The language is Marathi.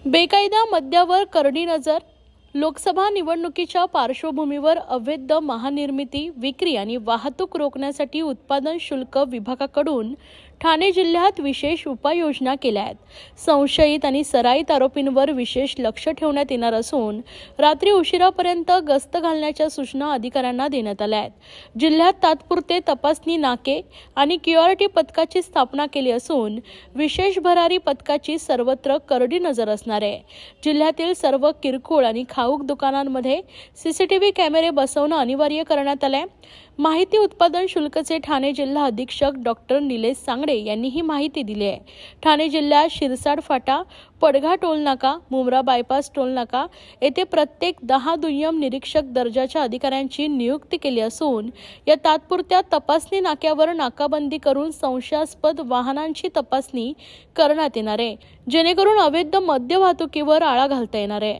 बेकायदा मद्यावर करडी नजर. लोकसभा निवडणुकीच्या पार्श्वभूमीवर अवैध महानिर्मिती, विक्री आणि वाहतूक रोखण्यासाठी उत्पादन शुल्क विभागाकडून ठाणे जिल्ह्यात विशेष उपाययोजना केल्या आहेत. संशयित आणि सराईत आरोपींवर विशेष लक्ष ठेवण्यात येणार असून रात्री उशिरापर्यंत गस्त घालण्याच्या सूचना अधिकाऱ्यांना देण्यात आल्या आहेत. जिल्ह्यात तात्पुरते तपासणी नाके आणि क्यूआरटी पथकाची स्थापना केली असून विशेष भरारी पथकाची सर्वत्र करडी नजर असणार आहे. जिल्ह्यातील सर्व किरकोळ आणि खाऊक दुकानांमध्ये सीसीटीव्ही कॅमेरे बसवणं अनिवार्य करण्यात आलंय. माहिती उत्पादन शुल्कचे ठाणे जिल्हा अधीक्षक डॉक्टर निलेश सांगडे यांनी ही माहिती दिली आहे. ठाणे जिल्ह्यात शिरसाड फाटा, पडघा टोलनाका, मुंब्रा बायपास टोलनाका येथे प्रत्येक 10 दुय्यम निरीक्षक दर्जाच्या अधिकाऱ्यांची नियुक्ती केली असून या तात्पुरत्या तपासणी नाक्यावर नाकाबंदी करून संशयास्पद वाहनांची तपासणी करण्यात येणार आहे, जेणेकरून अवैध मद्य वाहतुकीवर आळा घालता येणार आहे.